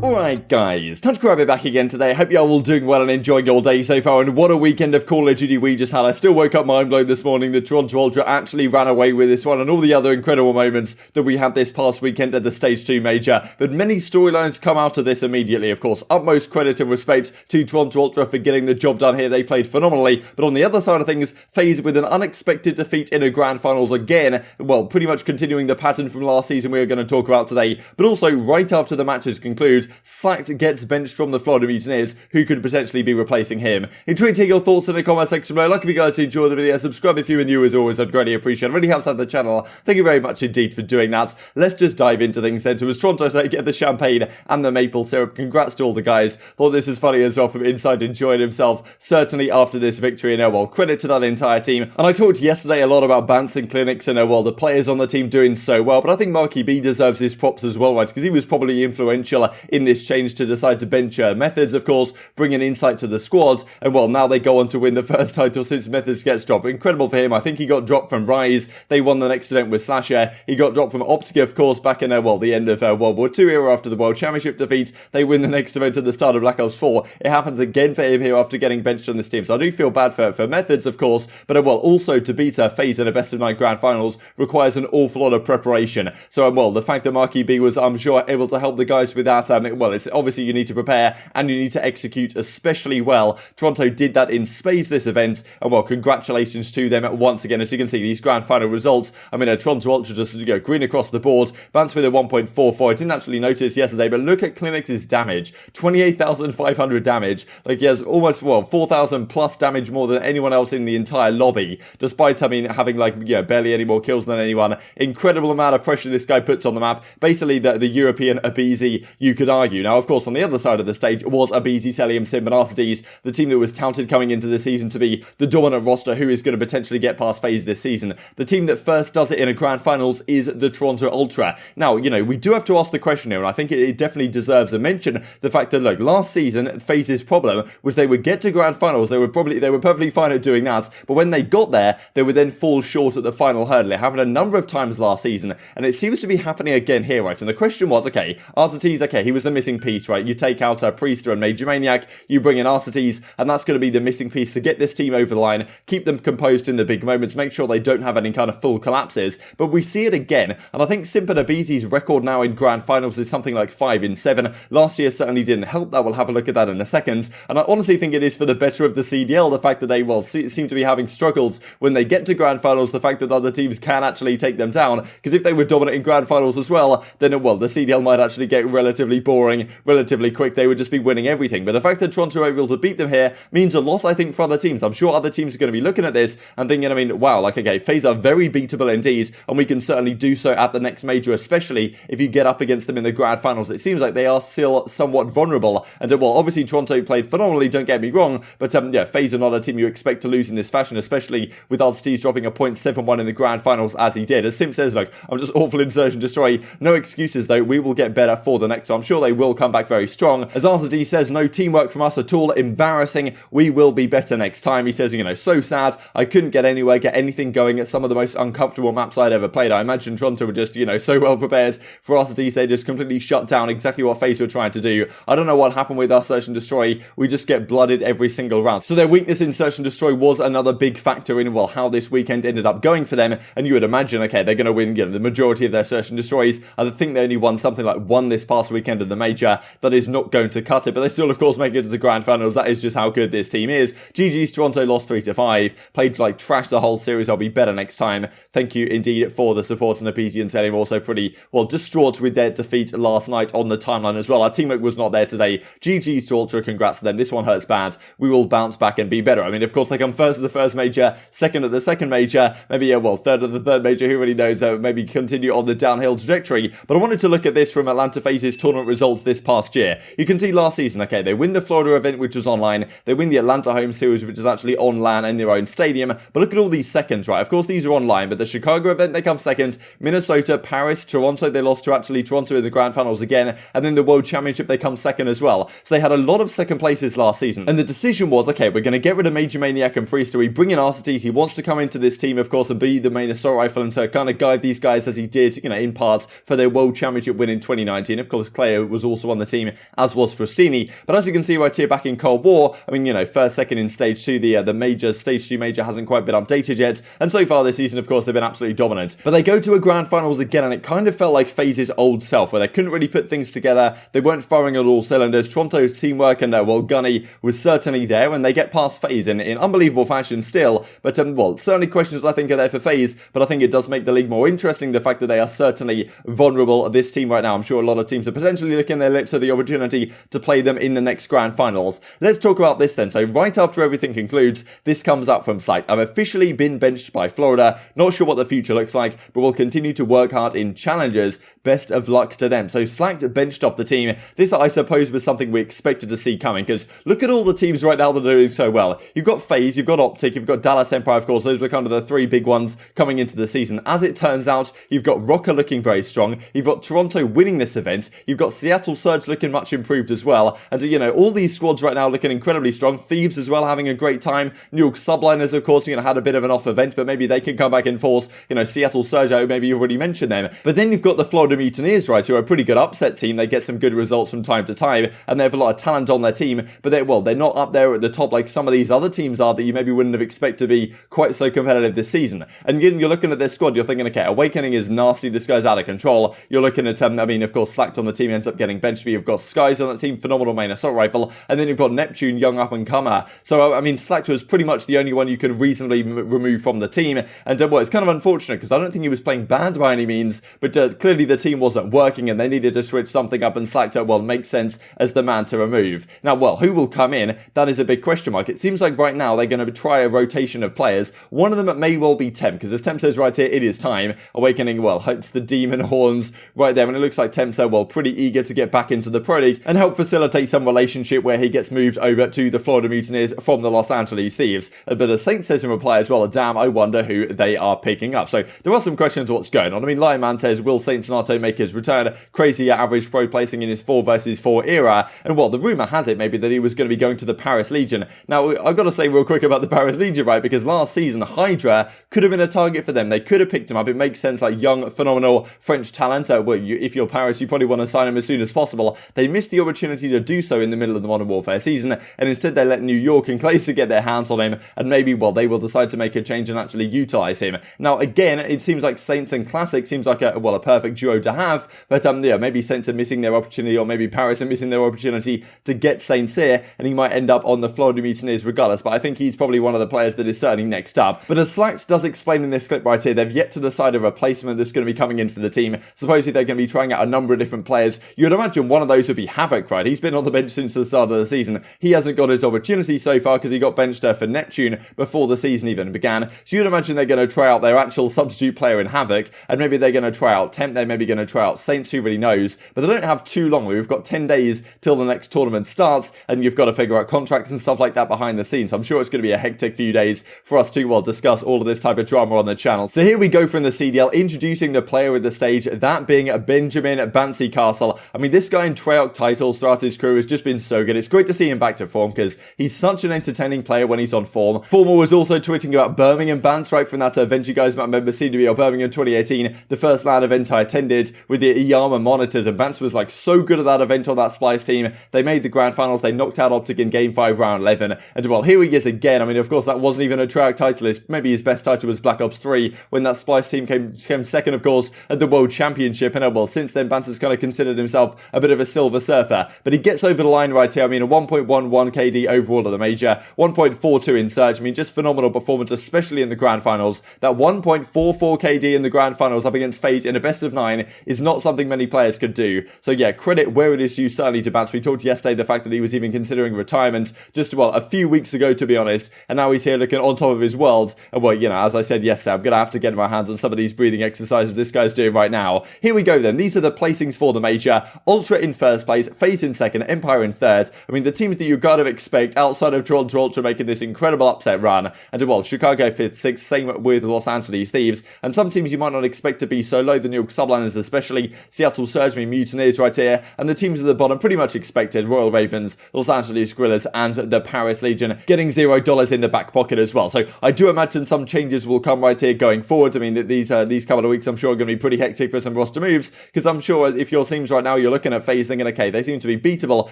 Alright guys, TacticalRab back again today. Hope you all all doing well and enjoying your day so far, and what a weekend of Call of Duty we just had. I still woke up mind blown this morning that Toronto Ultra actually ran away with this one and all the other incredible moments that we had this past weekend at the Stage 2 Major. But many storylines come out of this immediately, of course. Utmost credit and respect to Toronto Ultra for getting the job done here. They played phenomenally, but on the other side of things, FaZe with an unexpected defeat in a grand finals again. Well, pretty much continuing the pattern from last season we are going to talk about today, but also right after the matches conclude, Slacked gets benched from the Florida Mutineers, who could potentially be replacing him. Enjoy taking your thoughts in the comment section below. Like if you guys enjoyed the video, subscribe if you are new as always, I'd greatly appreciate it. It really helps out the channel. Thank you very much indeed for doing that. Let's just dive into things then. So as Toronto say, get the champagne and the maple syrup. Congrats to all the guys. Thought this is funny as well from inside enjoying himself, certainly after this victory, and well, credit to that entire team. And I talked yesterday a lot about Bance and CleanX and well, the players on the team doing so well, but I think aBeZy deserves his props as well, right? Because he was probably influential in this change to decide to bench Methods, of course, bringing insight to the squad, and well, now they go on to win the first title since Methods gets dropped. Incredible for him. I think he got dropped from Rise. They won the next event with Slasher. He got dropped from OpTic, of course, back in well, the end of World War II era after the World Championship defeat. They win the next event at the start of Black Ops 4. It happens again for him here after getting benched on this team. So I do feel bad for Methods, of course, but well, also to beat FaZe in a best of 9 grand finals requires an awful lot of preparation. So well, the fact that aBeZy was, I'm sure, able to help the guys with that, well, it's obviously you need to prepare and you need to execute especially well. Toronto did that in spades this event, and well, congratulations to them once again. As you can see, these grand final results, I mean, Toronto Ultra just go green across the board. Bance with a 1.44. I didn't actually notice yesterday, but look at CleanX's damage. 28,500 damage. Like, he has almost, well, 4,000 plus damage more than anyone else in the entire lobby, despite, I mean, having, like, yeah, barely any more kills than anyone. Incredible amount of pressure this guy puts on the map. Basically, the European aBeZy, you could argue. Now, of course, on the other side of the stage was aBeZy, Cellium, Simp, and Arcitys, the team that was touted coming into the season to be the dominant roster who is going to potentially get past FaZe this season. The team that first does it in a grand finals is the Toronto Ultra. Now, you know, we do have to ask the question here, and I think it definitely deserves a mention, the fact that, look, last season, FaZe's problem was they would get to grand finals, they were perfectly fine at doing that, but when they got there, they would then fall short at the final hurdle. It happened a number of times last season, and it seems to be happening again here, right? And the question was, okay, Arcitys, okay, he was the missing piece, right? You take out Priestahh and MajorManiak, you bring in Arcitys, and that's going to be the missing piece to get this team over the line, keep them composed in the big moments, make sure they don't have any kind of full collapses. But we see it again, and I think Simp and aBeZy's record now in grand finals is something like 5-7. Last year certainly didn't help that. We'll have a look at that in a second, and I honestly think it is for the better of the CDL, the fact that they, well, seem to be having struggles when they get to grand finals, the fact that other teams can actually take them down, because if they were dominant in grand finals as well, then, well, the CDL might actually get relatively boring, relatively quick. They would just be winning everything. But the fact that Toronto are able to beat them here means a lot, I think, for other teams. I'm sure other teams are going to be looking at this and thinking, I mean, wow, like, okay, FaZe are very beatable indeed, and we can certainly do so at the next major, especially if you get up against them in the grand finals. It seems like they are still somewhat vulnerable, and well, obviously Toronto played phenomenally, don't get me wrong, but yeah, FaZe are not a team you expect to lose in this fashion, especially with Arcitys dropping a 0.71 in the grand finals as he did. As Simp says, look, I'm just awful in Search and Destroy. No excuses though, we will get better for the next, so I'm sure they will come back very strong. As Arcitys says, no teamwork from us at all, embarrassing, we will be better next time. He says, you know, so sad, I couldn't get anywhere, get anything going at some of the most uncomfortable maps I'd ever played. I imagine Toronto were just, you know, so well prepared for Arcitys, they just completely shut down exactly what FaZe were trying to do. I don't know what happened with our Search and Destroy, we just get blooded every single round. So their weakness in Search and Destroy was another big factor in, well, how this weekend ended up going for them, and you would imagine, okay, they're going to win, you know, the majority of their Search and Destroys. I think they only won something like 1 this past weekend of the major. That is not going to cut it, but they still, of course, make it to the grand finals. That is just how good this team is. GG's, Toronto lost 3-5, played like trash the whole series. I'll be better next time. Thank you indeed for the support, and aBeZy and Cellium also pretty, well, distraught with their defeat last night on the timeline as well. Our teammate was not there today. GG's to Ultra, congrats to them. This one hurts bad. We will bounce back and be better. I mean, of course, they come first at the first major, second at the second major, maybe, yeah, well, third at the third major, who really knows, maybe continue on the downhill trajectory. But I wanted to look at this from Atlanta FaZe's tournament results this past year. You can see last season, okay, they win the Florida event, which was online, they win the Atlanta home series, which is actually on LAN in their own stadium, but look at all these seconds, right? Of course, these are online, but the Chicago event, they come second, Minnesota, Paris, Toronto, they lost to actually Toronto in the grand finals again, and then the World Championship, they come second as well. So they had a lot of second places last season, and the decision was, okay, we're going to get rid of MajorManiak and Priestahh, we bring in Arcitys, he wants to come into this team, of course, and be the main assault rifle, and to kind of guide these guys as he did, you know, in part for their World Championship win in 2019. Of course, Clay was also on the team, as was Prestinni. But as you can see right here back in Cold War, I mean, you know, first, second in Stage 2, the major, Stage 2 major hasn't quite been updated yet. And so far this season, of course, they've been absolutely dominant. But they go to a Grand Finals again, and it kind of felt like FaZe's old self, where they couldn't really put things together. They weren't firing on all cylinders. Toronto's teamwork and, well, Gunny was certainly there, and they get past FaZe in unbelievable fashion still. But, well, certainly questions I think are there for FaZe, but I think it does make the league more interesting, the fact that they are certainly vulnerable. This team right now, I'm sure a lot of teams are potentially licking their lips at the opportunity to play them in the next Grand Finals. Let's talk about this then. So right after everything concludes, this comes up from site. I've officially been benched by Florida. Not sure what the future looks like, but we'll continue to work hard in challenges. Best of luck to them. So Slacked benched off the team. This, I suppose, was something we expected to see coming, because look at all the teams right now that are doing so well. You've got FaZe, you've got OpTic, you've got Dallas Empire, of course. Those were kind of the three big ones coming into the season. As it turns out, you've got Rokkr looking very strong. You've got Toronto winning this event. You've got Seattle Surge looking much improved as well. And, you know, all these squads right now looking incredibly strong. Thieves as well, having a great time. New York Subliners, of course, you know, had a bit of an off event, but maybe they can come back in force. You know, Seattle Surge, maybe you've already mentioned them. But then you've got the Florida Mutineers, right, who are a pretty good upset team. They get some good results from time to time, and they have a lot of talent on their team, but they're not up there at the top like some of these other teams are that you maybe wouldn't have expected to be quite so competitive this season. And again, you're looking at their squad, you're thinking, okay, Awakening is nasty, this guy's out of control. You're looking at, I mean, of course, Slacked on the team ends up getting benched, but you've got Skies on that team, phenomenal main assault rifle, and then you've got Neptune, young up-and-comer. So, I mean, Slacked was pretty much the only one you could reasonably remove from the team, and well, it's kind of unfortunate, because I don't think he was playing bad by any means, but clearly the team wasn't working, and they needed to switch something up, and Slacked, well, makes sense as the man to remove. Now, well, who will come in? That is a big question mark. It seems like right now they're going to try a rotation of players. One of them may well be Temp, because as Temp says right here, it is time. Awakening, well, it's the demon horns right there, and it looks like Temp's, well, pretty eager to get back into the Pro League and help facilitate some relationship where he gets moved over to the Florida Mutineers from the Los Angeles Thieves. But as Saint says in reply as well, damn, I wonder who they are picking up. So there are some questions of what's going on. I mean, Lion Man says, will Saint Donato make his return? Crazy average pro placing in his 4 versus 4 era. And well, the rumour has it maybe that he was going to be going to the Paris Legion. Now, I've got to say real quick about the Paris Legion, right? Because last season, Hydra could have been a target for them. They could have picked him up. It makes sense, like young, phenomenal French talent. Well, if you're Paris, you probably want to sign him as soon as possible. They missed the opportunity to do so in the middle of the Modern Warfare season, and instead they let New York and Clayster get their hands on him, and maybe, well, they will decide to make a change and actually utilize him. Now, again, it seems like Saints and Classic seems like a perfect duo to have, but yeah, maybe Saints are missing their opportunity, or maybe Paris are missing their opportunity to get Saints here, and he might end up on the Florida Mutineers regardless, but I think he's probably one of the players that is certainly next up. But as Slacks does explain in this clip right here, they've yet to decide a replacement that's going to be coming in for the team. Supposedly they're going to be trying out a number of different players. You'd imagine one of those would be Havoc, right? He's been on the bench since the start of the season. He hasn't got his opportunity so far because he got benched for Neptune before the season even began. So you'd imagine they're going to try out their actual substitute player in Havoc, and maybe they're going to try out Temp, they're maybe going to try out Saints, who really knows. But they don't have too long. We've got 10 days till the next tournament starts, and you've got to figure out contracts and stuff like that behind the scenes. So I'm sure it's going to be a hectic few days for us to, well, discuss all of this type of drama on the channel. So here we go from the CDL, introducing the player of the stage, that being Benjamin Bancy Castle. I mean, this guy in Treyarch titles throughout his career has just been so good. It's great to see him back to form because he's such an entertaining player when he's on form. Former was also tweeting about Birmingham Bants, right, from that event you guys might remember CDL Birmingham 2018, the first LAN event I attended with the Iyama monitors, and Bants was like so good at that event on that Splice team. They made the grand finals, they knocked out OpTic in Game 5 round 11, and well, here he is again. I mean, of course, that wasn't even a Treyarch title. Maybe his best title was Black Ops 3 when that Splice team came second, of course, at the World Championship, and well, since then, Bants has kind of considered himself a bit of a silver surfer, but he gets over the line right here. I mean, a 1.11 KD overall at the major, 1.42 in Surge. I mean, just phenomenal performance, especially in the grand finals. That 1.44 KD in the grand finals up against FaZe in a best of 9 is not something many players could do. So yeah, credit where it is due certainly to Bants. We talked yesterday the fact that he was even considering retirement just, well, a few weeks ago, to be honest, and now he's here looking on top of his world. And well, you know, as I said yesterday, I'm going to have to get my hands on some of these breathing exercises this guy's doing right now. Here we go then. These are the placings for the major. Ultra in first place, FaZe in second, Empire in third. I mean, the teams that you gotta expect outside of Toronto Ultra making this incredible upset run. And well, Chicago 5th, 6th, same with Los Angeles Thieves. And some teams you might not expect to be so low, the New York Subliners especially, Seattle Surge, I mean, Mutineers right here. And the teams at the bottom pretty much expected, Royal Ravens, Los Angeles Guerrillas, and the Paris Legion getting $0 in the back pocket as well. So I do imagine some changes will come right here going forward. I mean, these couple of weeks I'm sure are going to be pretty hectic for some roster moves, because I'm sure if your teams right now, you're looking at FaZe thinking, okay, they seem to be beatable.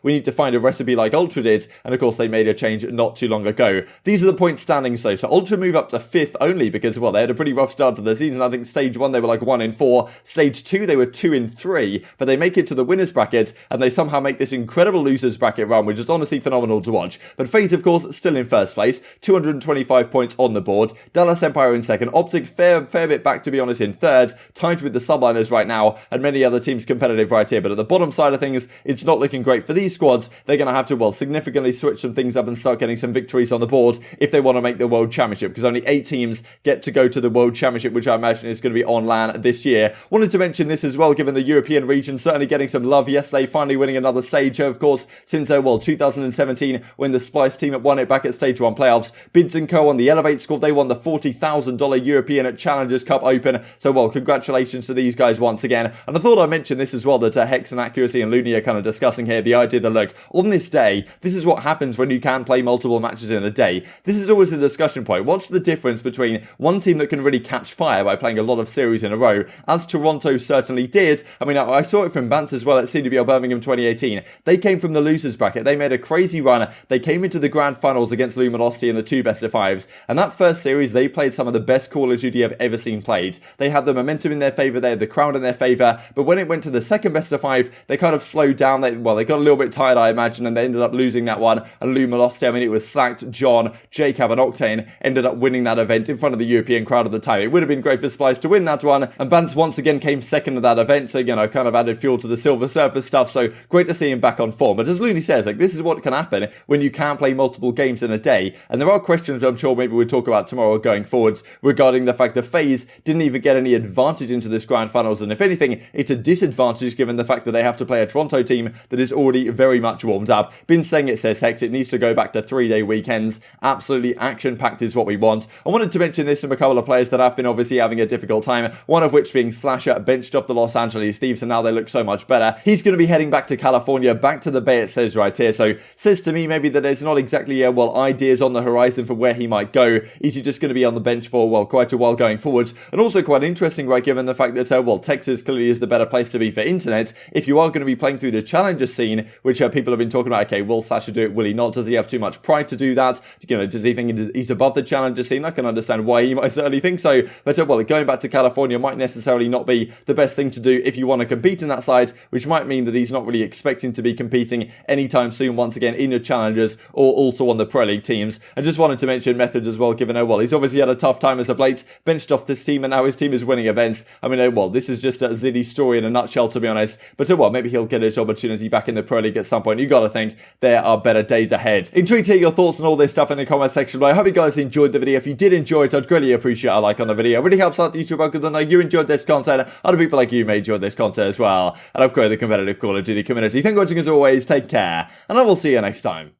We need to find a recipe like Ultra did. And of course, they made a change not too long ago. These are the point standings though. So Ultra move up to 5th only because, well, they had a pretty rough start to the season. I think stage 1, they were like 1 in 4. Stage 2, they were 2 in 3. But they make it to the winners bracket and they somehow make this incredible losers bracket run, which is honestly phenomenal to watch. But FaZe, of course, still in 1st place. 225 points on the board. Dallas Empire in 2nd. OpTic fair bit back, to be honest, in 3rd. Tied with the Subliners right now and many other teams competitive right here. But at the bottom side of things, it's not looking great for these squads. They're going to have to, well, significantly switch some things up and start getting some victories on the board if they want to make the World Championship, because only 8 teams get to go to the World Championship, which I imagine is going to be on LAN this year. Wanted to mention this as well, given the European region certainly getting some love yesterday, finally winning another stage, of course, since, well, 2017, when the Splice team won it back at Stage 1 playoffs. biDs & Co on the Elevate squad, they won the $40,000 European Challengers Cup Open, so, well, congratulations to these guys once again. And I thought I'd mention this as well, that Hex and Accuracy and Loony are kind of discussing here, the idea that, look, on this day, this is what happens when you can play multiple matches in a day. This is always a discussion point. What's the difference between one team that can really catch fire by playing a lot of series in a row, as Toronto certainly did? I mean, I saw it from Bants as well at CDL Birmingham 2018. They came from the losers bracket. They made a crazy run. They came into the grand finals against Luminosity in the 2 best-of-5s. And that first series, they played some of the best Call of Duty I've ever seen played. They had the momentum in their favour. They had the crowd in their favour. But when it went to the second best-of-5, they kind of slowed down. They got a little bit tired, I imagine, and they ended up losing that one. And Luminosity, I mean, it was Slacked, John, Jacob, and Octane ended up winning that event in front of the European crowd at the time. It would have been great for Splice to win that one. And Bants once again came second at that event. So, you know, kind of added fuel to the Silver Surfer stuff. So great to see him back on form. But as Loony says, like, this is what can happen when you can play multiple games in a day. And there are questions I'm sure maybe we'll talk about tomorrow going forwards regarding the fact that FaZe didn't even get any advantage into this grand finals. And if anything, it's a disadvantage given the fact that they have to play a Toronto team that is already very much warmed up. Been saying it, says Hex, it needs to go back to 3-day weekends. Absolutely action-packed is what we want. I wanted to mention this from a couple of players that have been obviously having a difficult time, one of which being Slasher, benched off the Los Angeles Thieves, and now they look so much better. He's going to be heading back to California, back to the Bay, it says right here. So says to me maybe that there's not exactly, well, ideas on the horizon for where he might go. Is he just going to be on the bench for, well, quite a while going forwards? And also quite interesting, right, given the fact that, well, Texas clearly is the better place to be for internet. If you are going to be playing through the challenger scene, which people have been talking about, okay, will Slasher do it? Will he not? Does he have too much pride to do that? You know, does he think he's above the challenger scene? I can understand why he might certainly think so. But, well, going back to California might necessarily not be the best thing to do if you want to compete in that side, which might mean that he's not really expecting to be competing anytime soon, once again, in the challengers or also on the Pro League teams. I just wanted to mention Methods as well, given, well, he's obviously had a tough time as of late, benched off this team, and now his team is winning events. I mean, well, this is just a Ziddy's story in a nutshell, to be honest. But, well, maybe he'll get his opportunity back in the Pro League at some point. You got to think there are better days ahead. Intrigued to hear your thoughts on all this stuff in the comment section below. I hope you guys enjoyed the video. If you did enjoy it, I'd greatly appreciate a like on the video. It really helps out the YouTube algorithm. I know you enjoyed this content. Other people like you may enjoy this content as well. And I've grown the competitive Call of Duty community. Thank you for watching as always. Take care. And I will see you next time.